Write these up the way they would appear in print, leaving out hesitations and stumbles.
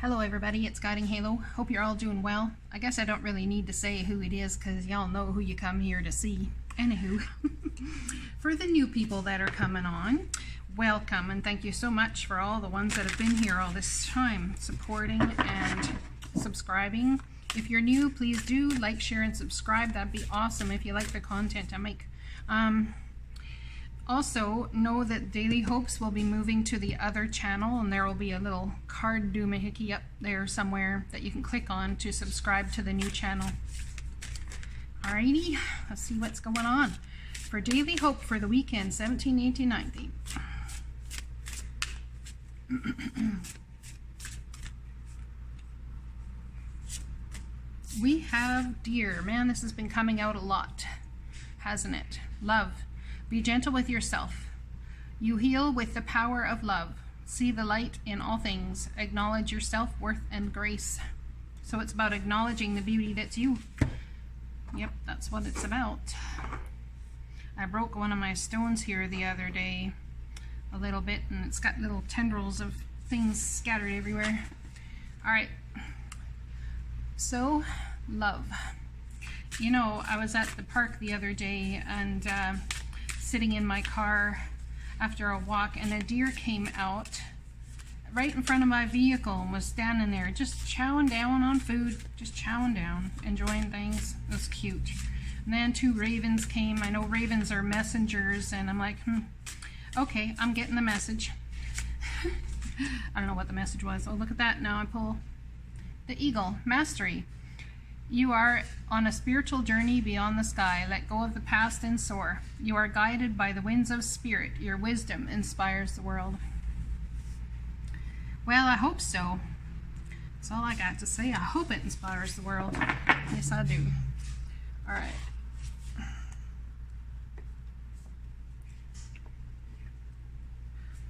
Hello everybody, it's Guiding Halo. Hope you're all doing well. I guess I don't really need to say who it is because y'all know who you come here to see. Anywho, for the new people that are coming on, welcome and thank you so much for all the ones that have been here all this time, supporting and subscribing. If you're new, please do like, share, and subscribe. That'd be awesome if you like the content I make. Also, know that Daily Hopes will be moving to the other channel, and there will be a little card doomahickey up there somewhere that you can click on to subscribe to the new channel. Alrighty, let's see what's going on. For Daily Hope for the weekend, 17, 18, 19. We have Deer. Man, this has been coming out a lot, hasn't it? Love. Be gentle with yourself. You heal with the power of love. See the light in all things. Acknowledge your self-worth and grace. So it's about acknowledging the beauty that's you. Yep, that's what it's about. I broke one of my stones here the other day a little bit, and it's got little tendrils of things scattered everywhere. Alright, so love. You know, I was at the park the other day and sitting in my car after a walk, and a deer came out right in front of my vehicle and was standing there just chowing down on food, just chowing down, enjoying things. It was cute. And then two ravens came. I know ravens are messengers, and I'm like, okay, I'm getting the message. I don't know what the message was. Oh, look at that. Now I pull the eagle. Mastery. You are on a spiritual journey beyond the sky. Let go of the past and soar. You are guided by the winds of spirit. Your wisdom inspires the world. Well, I hope so. That's all I got to say. I hope it inspires the world. Yes, I do. All right.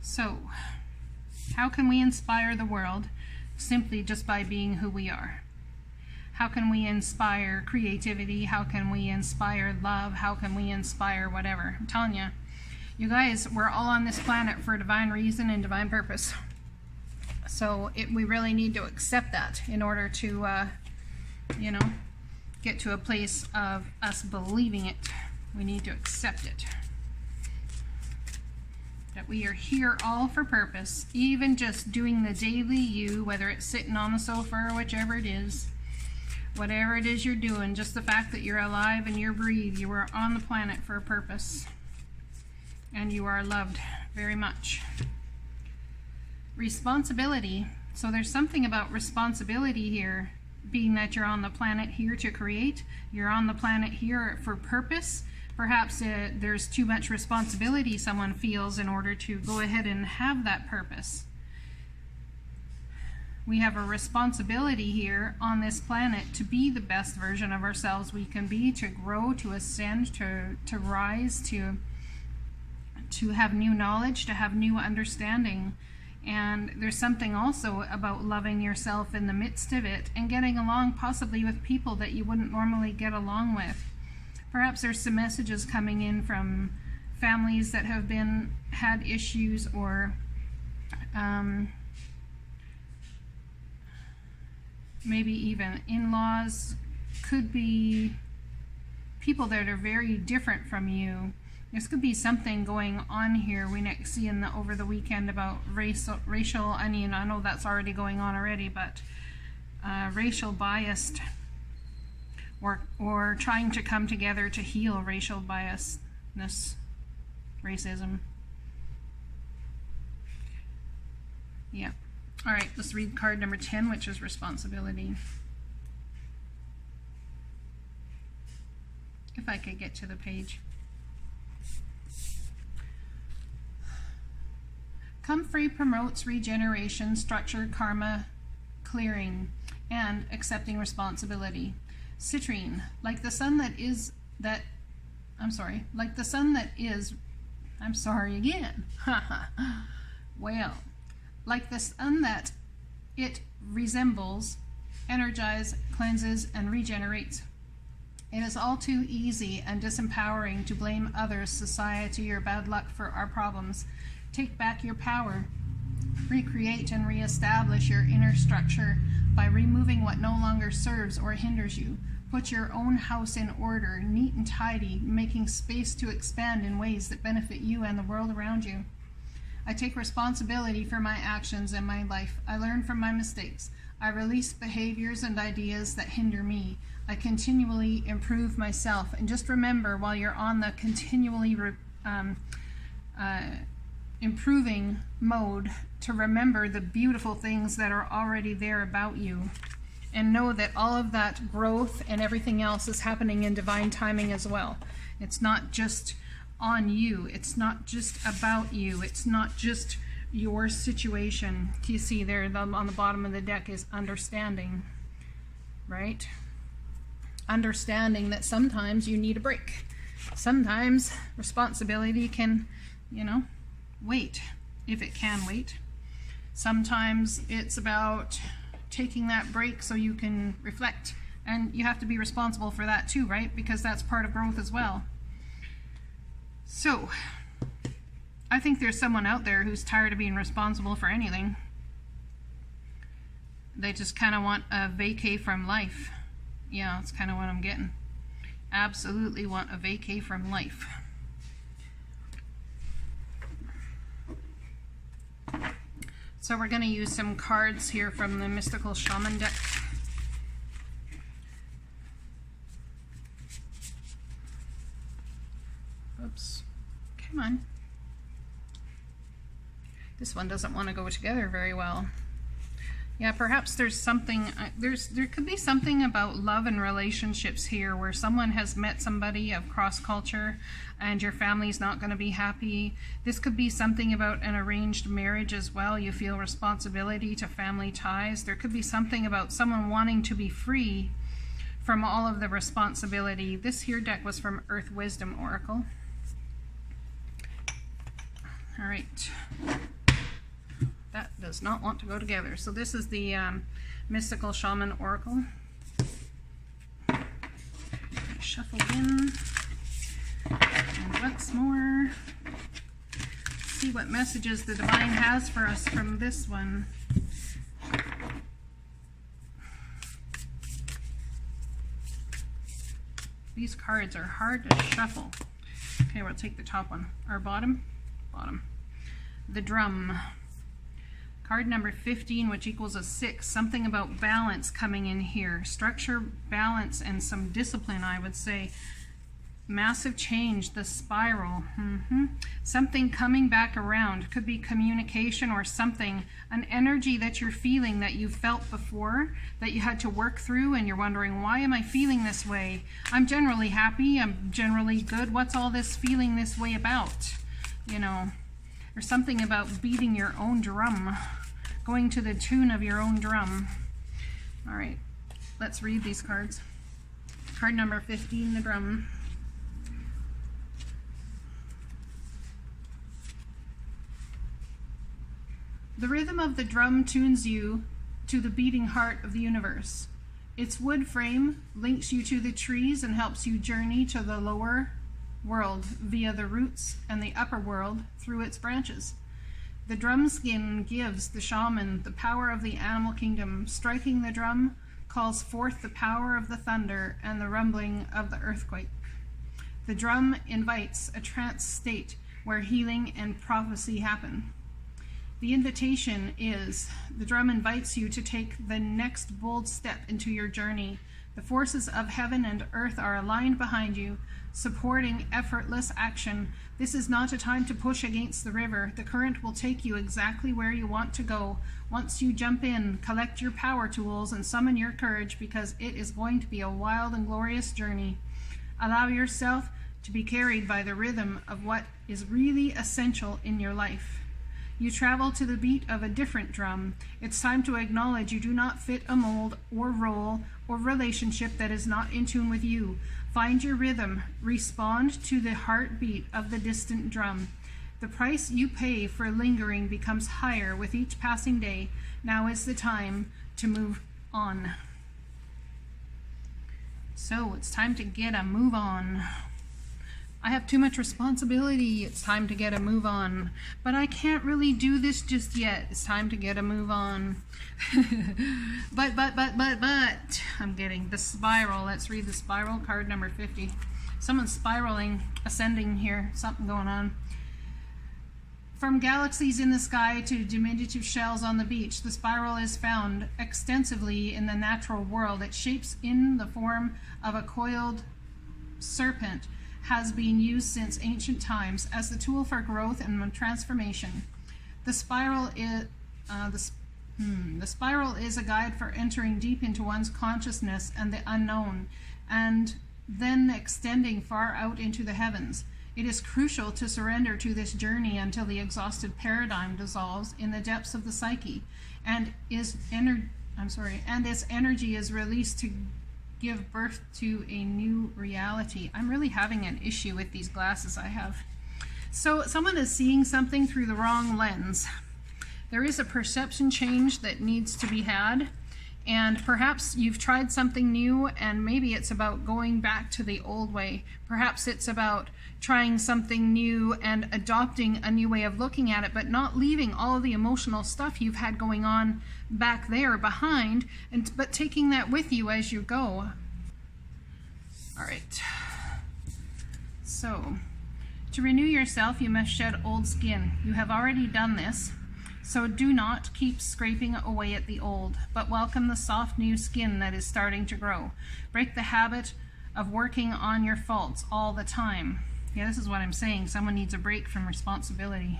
So, how can we inspire the world? Simply just by being who we are. How can we inspire creativity? How can we inspire love? How can we inspire whatever? I'm telling you, you guys, we're all on this planet for a divine reason and divine purpose. So we really need to accept that in order to, you know, get to a place of us believing it. We need to accept it. That we are here all for purpose, even just doing the daily you, whether it's sitting on the sofa or whichever it is. Whatever it is you're doing, just the fact that you're alive and you're breathe, you are on the planet for a purpose. And you are loved very much. Responsibility. So there's something about responsibility here, being that you're on the planet here to create. You're on the planet here for purpose. Perhaps there's too much responsibility someone feels in order to go ahead and have that purpose. We have a responsibility here on this planet to be the best version of ourselves we can be, to grow, to ascend, to rise, to have new knowledge, to have new understanding. And there's something also about loving yourself in the midst of it and getting along possibly with people that you wouldn't normally get along with. Perhaps there's some messages coming in from families that have had issues, or maybe even in-laws, could be people that are very different from you. This could be something going on here. We next see over the weekend about racial, I mean, I know that's already going on already, but racial biased, or trying to come together to heal racial biasness, racism. Yeah. All right, let's read card number 10, which is responsibility. If I could get to the page. Comfrey promotes regeneration, structure, karma, clearing, and accepting responsibility. Citrine, like the sun that is, I'm sorry again. Well, like the sun that it resembles, energizes, cleanses, and regenerates. It is all too easy and disempowering to blame others, society, or bad luck for our problems. Take back your power. Recreate and reestablish your inner structure by removing what no longer serves or hinders you. Put your own house in order, neat and tidy, making space to expand in ways that benefit you and the world around you. I take responsibility for my actions and my life. I learn from my mistakes. I release behaviors and ideas that hinder me. I continually improve myself. And just remember, while you're on the continually improving mode, to remember the beautiful things that are already there about you, and know that all of that growth and everything else is happening in divine timing as well. It's not just on you, it's not just about you, it's not just your situation. You see there on the bottom of the deck is understanding, right? Understanding that sometimes you need a break. Sometimes responsibility can, wait, if it can wait. Sometimes it's about taking that break so you can reflect, and you have to be responsible for that too, right? Because that's part of growth as well. So I think there's someone out there who's tired of being responsible for anything. They just kind of want a vacay from life. Yeah, that's kind of what I'm getting. Absolutely want a vacay from life. So we're going to use some cards here from the Mystical Shaman deck. Oops. Come on. This one doesn't want to go together very well. Yeah, perhaps there's something, there could be something about love and relationships here where someone has met somebody of cross culture and your family's not going to be happy. This could be something about an arranged marriage as well. You feel responsibility to family ties. There could be something about someone wanting to be free from all of the responsibility. This here deck was from Earth Wisdom Oracle. All right. That does not want to go together. So this is the Mystical Shaman Oracle. Shuffle in. And once more. See what messages the Divine has for us from this one. These cards are hard to shuffle. Okay, we'll take the top one. Our bottom. The Drum. Card number 15, which equals a 6. Something about balance coming in here. Structure, balance, and some discipline, I would say. Massive change, the spiral. Something coming back around. Could be communication or something. An energy that you're feeling that you felt before, that you had to work through, and you're wondering, why am I feeling this way? I'm generally happy. I'm generally good. What's all this feeling this way about? Or something about beating your own drum, going to the tune of your own drum. All right, let's read these cards. Card number 15, the Drum. The rhythm of the drum tunes you to the beating heart of the universe. Its wood frame links you to the trees and helps you journey to the lower world via the roots and the upper world through its branches. The drum skin gives the shaman the power of the animal kingdom. Striking the drum calls forth the power of the thunder and the rumbling of the earthquake. The drum invites a trance state where healing and prophecy happen. The invitation is, the drum invites you to take the next bold step into your journey. The forces of heaven and earth are aligned behind you, supporting effortless action. This is not a time to push against the river. The current will take you exactly where you want to go. Once you jump in, collect your power tools and summon your courage, because it is going to be a wild and glorious journey. Allow yourself to be carried by the rhythm of what is really essential in your life. You travel to the beat of a different drum. It's time to acknowledge you do not fit a mold or role or relationship that is not in tune with you. Find your rhythm. Respond to the heartbeat of the distant drum. The price you pay for lingering becomes higher with each passing day. Now is the time to move on. So it's time to get a move on. I have too much responsibility. It's time to get a move on. But I can't really do this just yet. It's time to get a move on. but, I'm getting the spiral. Let's read the spiral, card number 50. Someone's spiraling, ascending here. Something going on. From galaxies in the sky to diminutive shells on the beach, the spiral is found extensively in the natural world. Its shapes in the form of a coiled serpent has been used since ancient times as the tool for growth and transformation. The spiral is a guide for entering deep into one's consciousness and the unknown, and then extending far out into the heavens. It is crucial to surrender to this journey until the exhausted paradigm dissolves in the depths of the psyche, and its energy is released to give birth to a new reality. I'm really having an issue with these glasses I have. So someone is seeing something through the wrong lens. There is a perception change that needs to be had. And perhaps you've tried something new, and maybe it's about going back to the old way. Perhaps it's about trying something new and adopting a new way of looking at it, but not leaving all of the emotional stuff you've had going on back there behind, but taking that with you as you go. All right. So, to renew yourself, you must shed old skin. You have already done this. So do not keep scraping away at the old, but welcome the soft new skin that is starting to grow. Break the habit of working on your faults all the time. Yeah, this is what I'm saying. Someone needs a break from responsibility.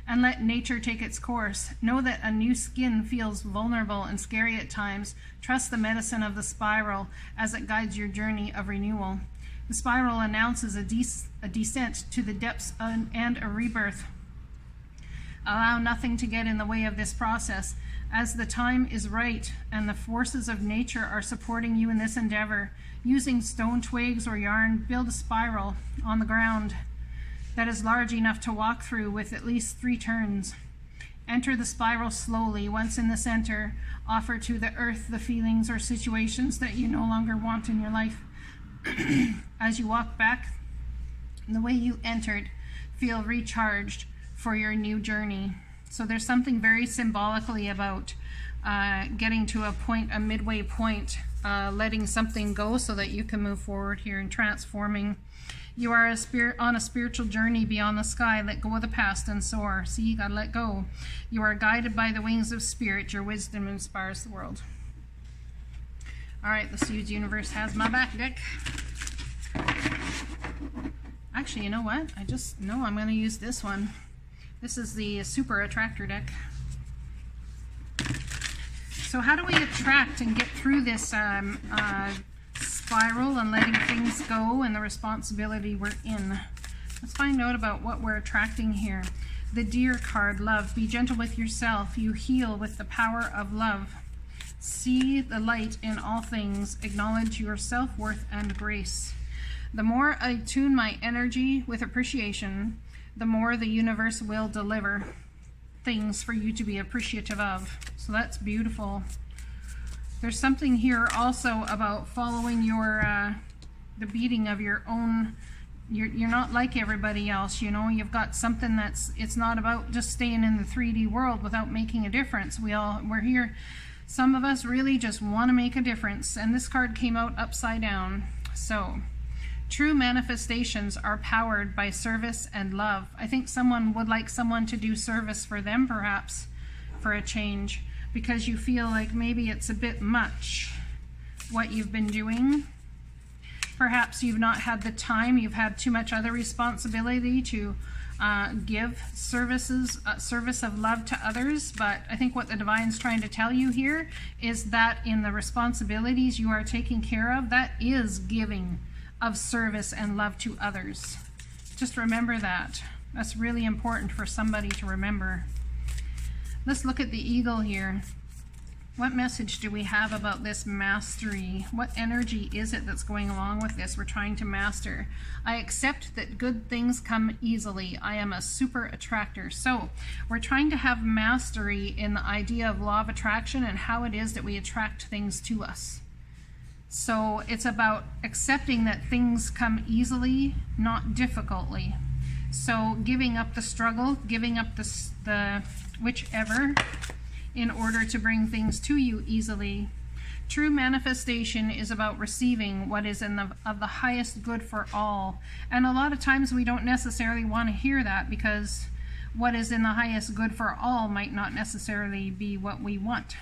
And let nature take its course. Know that a new skin feels vulnerable and scary at times. Trust the medicine of the spiral as it guides your journey of renewal. The spiral announces a descent to the depths and a rebirth. Allow nothing to get in the way of this process, as the time is right and the forces of nature are supporting you in this endeavor. Using stone twigs or yarn, build a spiral on the ground that is large enough to walk through with at least 3 turns. Enter the spiral slowly. Once in the center, offer to the earth the feelings or situations that you no longer want in your life. As you walk back the way you entered, feel recharged for your new journey. So there's something very symbolically about getting to a point, a midway point, letting something go so that you can move forward here and transforming. You are on a spiritual journey beyond the sky. Let go of the past and soar. See, you gotta let go. You are guided by the wings of spirit. Your wisdom inspires the world. All right, the huge universe has my back, Dick. Actually, you know what? I just know I'm going to use this one. This is the Super Attractor deck. So how do we attract and get through this spiral and letting things go and the responsibility we're in? Let's find out about what we're attracting here. The Deer card, love. Be gentle with yourself. You heal with the power of love. See the light in all things. Acknowledge your self-worth and grace. The more I tune my energy with appreciation, the more the universe will deliver things for you to be appreciative of. So that's beautiful. There's something here also about following your the beating of your own. You're not like everybody else, you know. You've got something it's not about just staying in the 3D world without making a difference. We're here. Some of us really just want to make a difference, and this card came out upside down. So, true manifestations are powered by service and love. I think someone would like someone to do service for them, perhaps, for a change, because you feel like maybe it's a bit much what you've been doing. Perhaps you've not had the time, you've had too much other responsibility to give service of love to others. But I think what the Divine's trying to tell you here is that in the responsibilities you are taking care of, that is giving of service and love to others. Just remember that. That's really important for somebody to remember. Let's look at the eagle here. What message do we have about this mastery? What energy is it that's going along with this? We're trying to master. I accept that good things come easily. I am a super attractor. So we're trying to have mastery in the idea of law of attraction and how it is that we attract things to us. So it's about accepting that things come easily, not difficultly. So giving up the struggle, giving up the whichever, in order to bring things to you easily. True manifestation is about receiving what is of the highest good for all. And a lot of times we don't necessarily want to hear that, because what is in the highest good for all might not necessarily be what we want.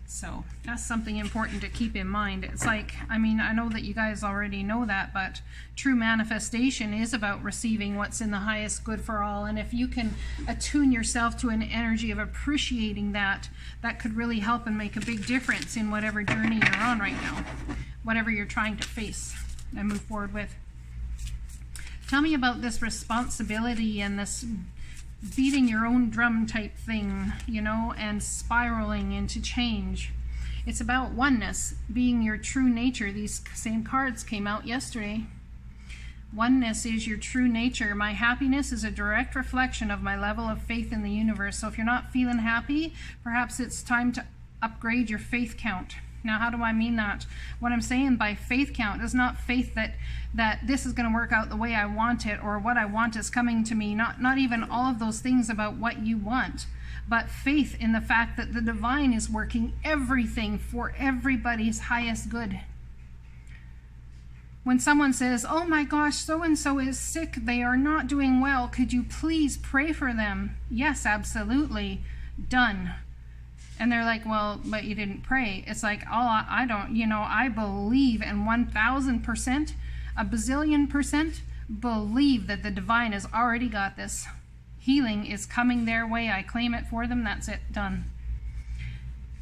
So that's something important to keep in mind. It's like, I mean, I know that you guys already know that, but true manifestation is about receiving what's in the highest good for all. And if you can attune yourself to an energy of appreciating that, that could really help and make a big difference in whatever journey you're on right now, whatever you're trying to face and move forward with. Tell me about this responsibility and this beating your own drum type thing, you know, and spiraling into change. It's about oneness, being your true nature. These same cards came out yesterday. Oneness is your true nature. My happiness is a direct reflection of my level of faith in the universe. So if you're not feeling happy, perhaps it's time to upgrade your faith count. Now, how do I mean that? What I'm saying by faith count is not faith that this is going to work out the way I want it, or what I want is coming to me. Not even all of those things about what you want, but faith in the fact that the divine is working everything for everybody's highest good. When someone says, oh my gosh, so-and-so is sick, they are not doing well, could you please pray for them? Yes, absolutely. Done. And they're like, well, but you didn't pray. It's like, oh, I don't, you know, I believe, and 1,000%, a bazillion percent, believe that the divine has already got this. Healing is coming their way. I claim it for them. That's it. Done.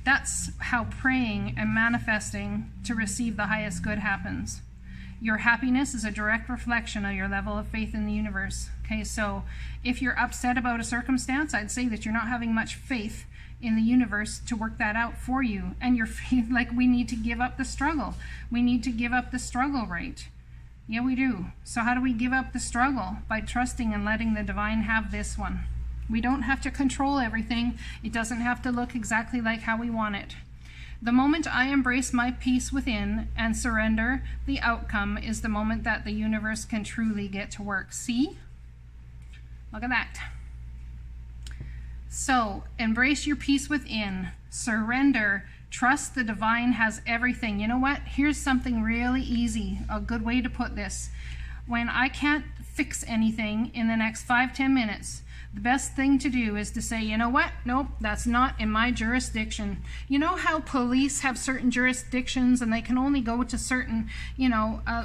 That's how praying and manifesting to receive the highest good happens. Your happiness is a direct reflection of your level of faith in the universe. Okay, so if you're upset about a circumstance, I'd say that you're not having much faith in the universe to work that out for you. And you're like, we need to give up the struggle. We need to give up the struggle, right? Yeah, we do. So how do we give up the struggle? By trusting and letting the divine have this one. We don't have to control everything. It doesn't have to look exactly like how we want it. The moment I embrace my peace within and surrender, the outcome is the moment that the universe can truly get to work. See? Look at that. So, embrace your peace within, surrender, trust the divine has everything. You know what? Here's something really easy, a good way to put this. When I can't fix anything in the next 5-10 minutes, the best thing to do is to say, you know what? Nope, that's not in my jurisdiction. You know how police have certain jurisdictions and they can only go to certain,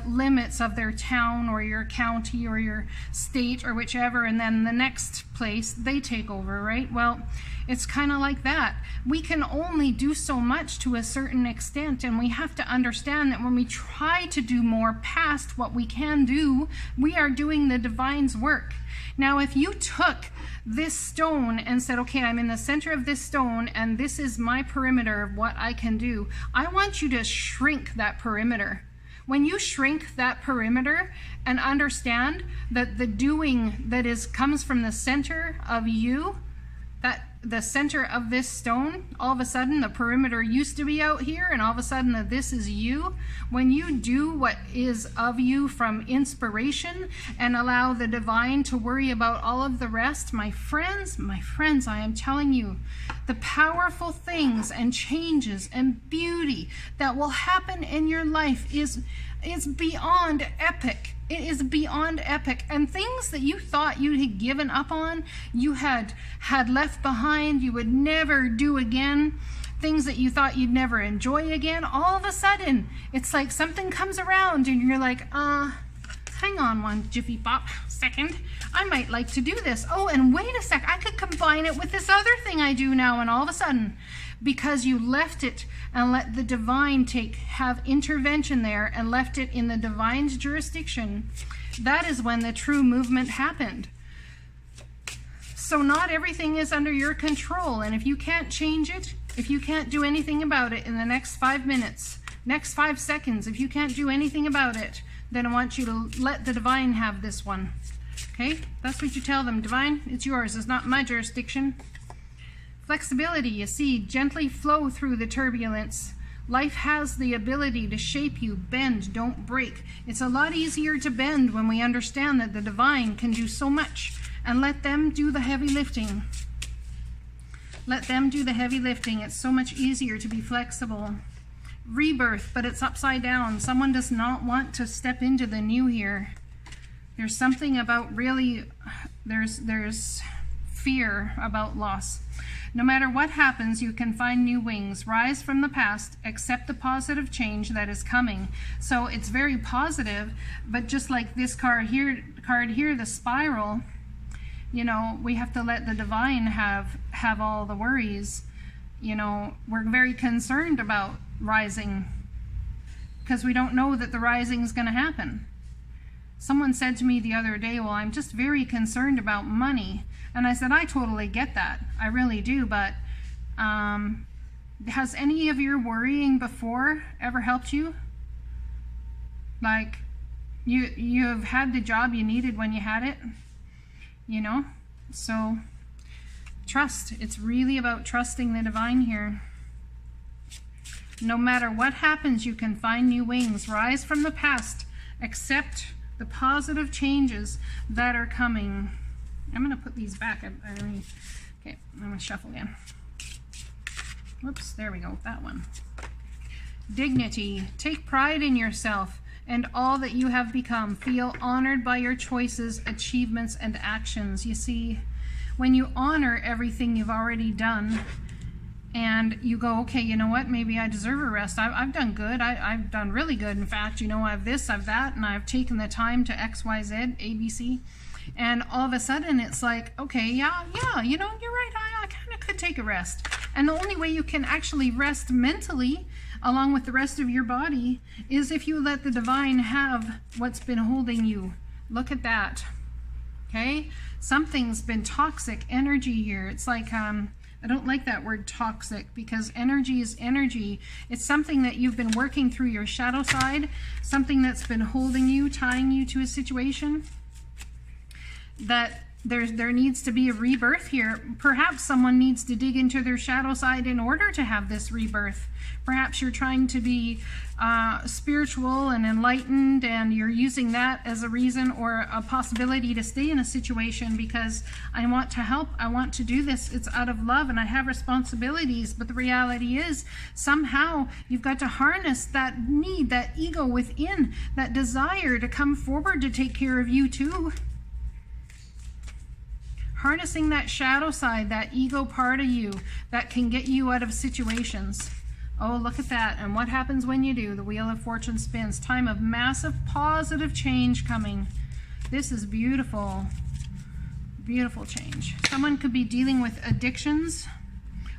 limits of their town or your county or your state or whichever, and then the next place they take over, right? Well, it's kind of like that. We can only do so much to a certain extent, and we have to understand that when we try to do more past what we can do, we are doing the divine's work. Now, if you took this stone and said, okay, I'm in the center of this stone and this is my perimeter of what I can do, I want you to shrink that perimeter. When you shrink that perimeter and understand that the doing that comes from the center of you, that the center of this stone, all of a sudden the perimeter used to be out here and all of a sudden this is you. When you do what is of you from inspiration and allow the divine to worry about all of the rest, my friends, I am telling you, the powerful things and changes and beauty that will happen in your life is beyond epic. It is beyond epic. And things that you thought you had given up on, you had left behind, you would never do again, things that you thought you'd never enjoy again, all of a sudden, it's like something comes around and you're like, hang on one jiffy pop second, I might like to do this. Oh, and wait a sec, I could combine it with this other thing I do now, and all of a sudden, because you left it and let the divine have intervention there and left it in the divine's jurisdiction, that is when the true movement happened. So not everything is under your control, and if you can't change it, if you can't do anything about it in the next 5 minutes, next 5 seconds, if you can't do anything about it, then I want you to let the divine have this one. Okay? That's what you tell them. Divine, it's yours. It's not my jurisdiction. Flexibility, you see, gently flow through the turbulence. Life has the ability to shape you. Bend, don't break. It's a lot easier to bend when we understand that the divine can do so much, and let them do the heavy lifting. Let them do the heavy lifting. It's so much easier to be flexible. Rebirth, but it's upside down. Someone does not want to step into the new here. There's something about really, there's fear about loss. No matter what happens, you can find new wings. Rise from the past, accept the positive change that is coming. So it's very positive, but just like this card here, the spiral, you know, we have to let the divine have all the worries. You know, we're very concerned about rising because we don't know that the rising is going to happen. Someone said to me the other day, well, I'm just very concerned about money. And I said, I totally get that. I really do. But has any of your worrying before ever helped you? Like, you've had the job you needed when you had it, you know? So trust. It's really about trusting the divine here. No matter what happens, you can find new wings. Rise from the past. Accept the positive changes that are coming. I'm going to put these back. Okay, I'm going to shuffle again. Whoops, there we go, that one. Dignity. Take pride in yourself and all that you have become. Feel honored by your choices, achievements, and actions. You see, when you honor everything you've already done, and you go, okay, you know what, maybe I deserve a rest. I've done good. I've done really good. In fact, you know, I have this, I have that, and I've taken the time to X, Y, Z, A, B, C. And all of a sudden, it's like, okay, yeah, you know, you're right. I kind of could take a rest. And the only way you can actually rest mentally, along with the rest of your body, is if you let the divine have what's been holding you. Look at that. Okay? Something's been toxic energy here. It's like, I don't like that word toxic, because energy is energy. It's something that you've been working through your shadow side, something that's been holding you, tying you to a situation, that there needs to be a rebirth here. Perhaps someone needs to dig into their shadow side in order to have this rebirth. Perhaps you're trying to be spiritual and enlightened, and you're using that as a reason or a possibility to stay in a situation because I want to help, I want to do this, it's out of love, and I have responsibilities. But the reality is, somehow you've got to harness that need, that ego within, that desire to come forward to take care of you too. Harnessing that shadow side, that ego part of you that can get you out of situations. Oh, look at that. And what happens when you do? The Wheel of Fortune spins. Time of massive positive change coming. This is beautiful. Beautiful change. Someone could be dealing with addictions,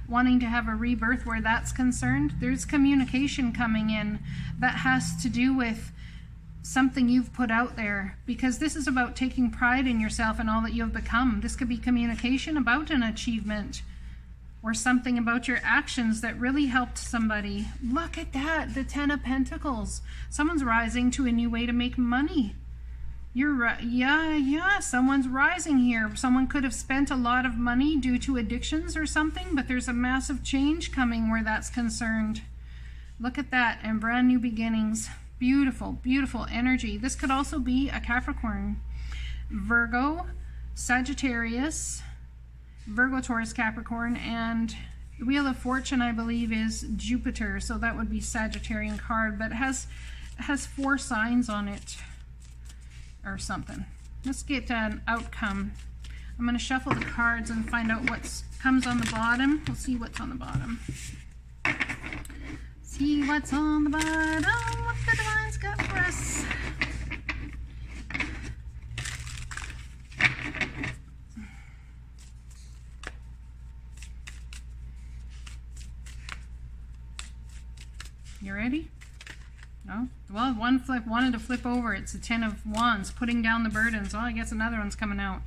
wanting to have a rebirth where that's concerned. There's communication coming in that has to do with something you've put out there, because this is about taking pride in yourself and all that you have become. This could be communication about an achievement or something about your actions that really helped somebody. Look at that, the Ten of Pentacles. Someone's rising to a new way to make money. You're right. Yeah, someone's rising here. Someone could have spent a lot of money due to addictions or something, but there's a massive change coming where that's concerned. Look at that, and brand new beginnings. Beautiful, beautiful energy. This could also be a Capricorn, Virgo, Sagittarius, Virgo, Taurus, Capricorn, and the Wheel of Fortune, I believe, is Jupiter, so that would be Sagittarian card, but it has 4 signs on it or something. Let's get an outcome. I'm going to shuffle the cards and find out what comes on the bottom. We'll see what's on the bottom. See what's on the bottom, what the divine's got for us. You ready? No? Well, one flip wanted to flip over. It's the Ten of Wands, putting down the burdens. Oh, I guess another one's coming out.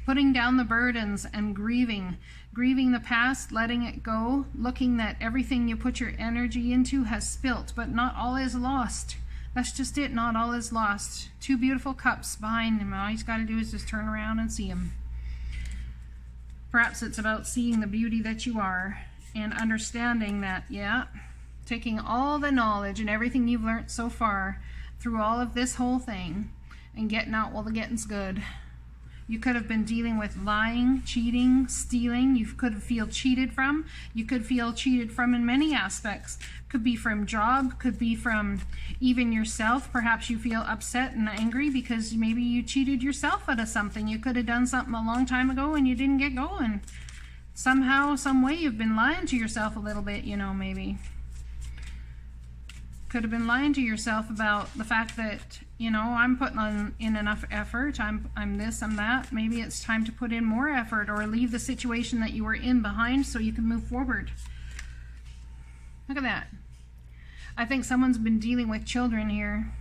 Putting down the burdens and grieving. Grieving the past, letting it go, looking that everything you put your energy into has spilt, but not all is lost. That's just it, not all is lost. 2 beautiful cups behind him. All he's got to do is just turn around and see him. Perhaps it's about seeing the beauty that you are and understanding that, yeah, taking all the knowledge and everything you've learned so far through all of this whole thing and getting out while the getting's good. You could have been dealing with lying, cheating, stealing. You could feel cheated from. You could feel cheated from in many aspects. Could be from job, could be from even yourself. Perhaps you feel upset and angry because maybe you cheated yourself out of something. You could have done something a long time ago and you didn't get going. Somehow, some way you've been lying to yourself a little bit, you know, maybe. Could have been lying to yourself about the fact that, you know, I'm putting in enough effort, I'm this, I'm that. Maybe it's time to put in more effort or leave the situation that you were in behind so you can move forward. Look at that. I think someone's been dealing with children here.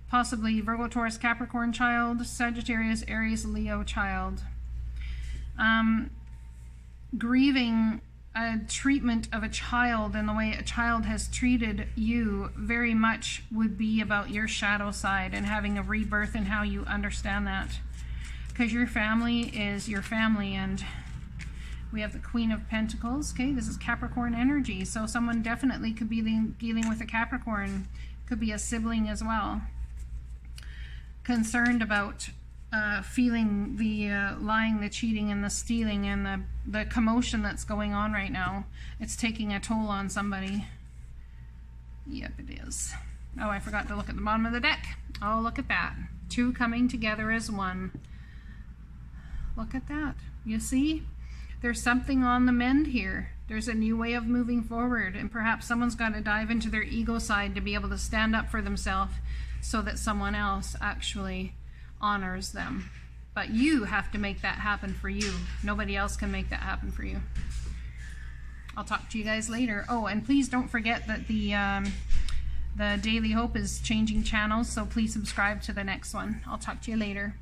Possibly Virgo, Taurus, Capricorn child, Sagittarius, Aries, Leo child. Grieving a treatment of a child and the way a child has treated you very much would be about your shadow side and having a rebirth and how you understand that. Because your family is your family, and we have the Queen of Pentacles. Okay, this is Capricorn energy, so someone definitely could be dealing with a Capricorn. Could be a sibling as well. Concerned about feeling the lying, the cheating, and the stealing, and the commotion that's going on right now. It's taking a toll on somebody. Yep, it is. Oh, I forgot to look at the bottom of the deck. Oh, look at that. Two coming together as one. Look at that. You see? There's something on the mend here. There's a new way of moving forward, and perhaps someone's got to dive into their ego side to be able to stand up for themselves so that someone else actually honors them. But you have to make that happen for you. Nobody else can make that happen for you. I'll talk to you guys later. Oh, and please don't forget that the Daily Hope is changing channels, so please subscribe to the next one. I'll talk to you later.